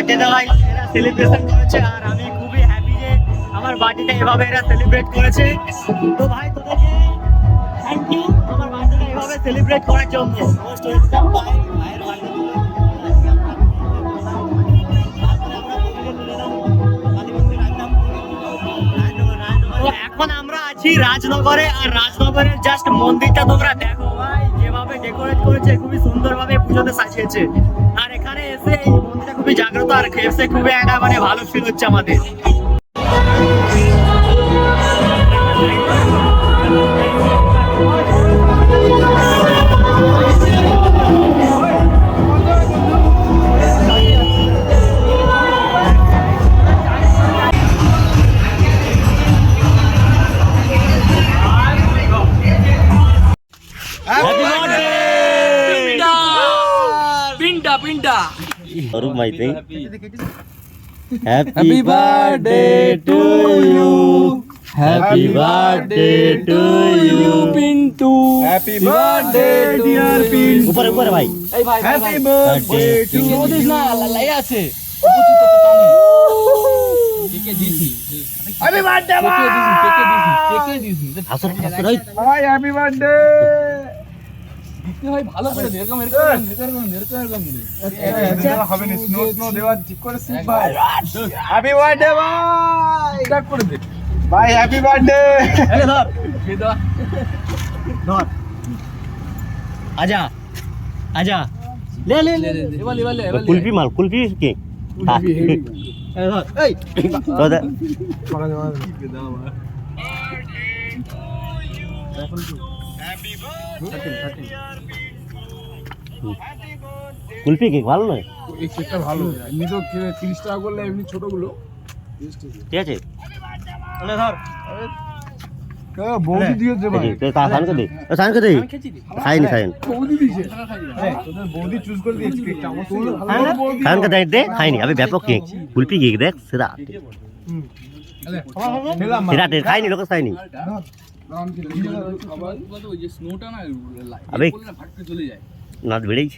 বার্থডেটা ভাই এরা সেলিব্রেশন করেছে, আর আমি খুবই হ্যাপি যে আমার বার্থডেটা এভাবে এরা সেলিব্রেট করেছে। তো ভাই তোদেরকে থ্যাংক ইউ আমার বার্থডেটা এভাবে সেলিব্রেট করার জন্য। মোস্ট ওয়েলকাম ভাই, ভাইয়ের বার্থডে। তো এখন আমরা আছি রাজনগরে, আর রাজনগরের জাস্ট মন্দিরটা তোমরা দেখো ভাই, যেভাবে ডেকোরেট করেছে খুবই সুন্দরভাবে পুজোতে সাজিয়েছে। আর এখানে এসে এই মন্দিরটা খুবই জাগ্রত, আর এসে খুবই একটা মানে ভালো ফিল হচ্ছে আমাদের। Baru maite. Happy birthday to you. Happy birthday to you, Pintu. Happy birthday dear Pintu. Upar upar bhai. Hey bhai. Happy birthday to you. Notice na lalai ache. Keke disi. Happy birthday bhai. Keke disi. Hasar hasar bhai. Bhai happy birthday. ভাই ভালো করে দে, এরকম হবে না, snow snow দেওয়া ঠিক করে sheep ভাই। হ্যাপি বার্থডে ভাই, কাট করে দে ভাই, হ্যাপি বার্থডে। এই ধর ধর আজা আজা, ले ले ले এবালে এবালে এবালে কুলফি মাল, কুলফি কি কুলফি হেভি। এই ধর এই তো দে মাগা দে মাগা দাও ভাই। হ্যাপি বার্থডে কুলফি কেক ভালো নয়, এই কেকটা ভালো, এমনি তো 30 টাকা করলে এমনি ছোটগুলো ঠিক আছে। তাহলে ধর বৌদি দিয়েছে ভাই, তো সানকে দে, সানকে দে, খাইনি খাইনি বৌদি দিয়েছে, তোদের বৌদি চুজ করে দিয়েছে কেকটা, আমার তো ভালো বৌদি সানকে দে দে, খাইনি আবে ব্যাপক কেক কুলফি কেক দেখ সেরা সেরা খাইনি লোক খাইনি আবে না বেড়েই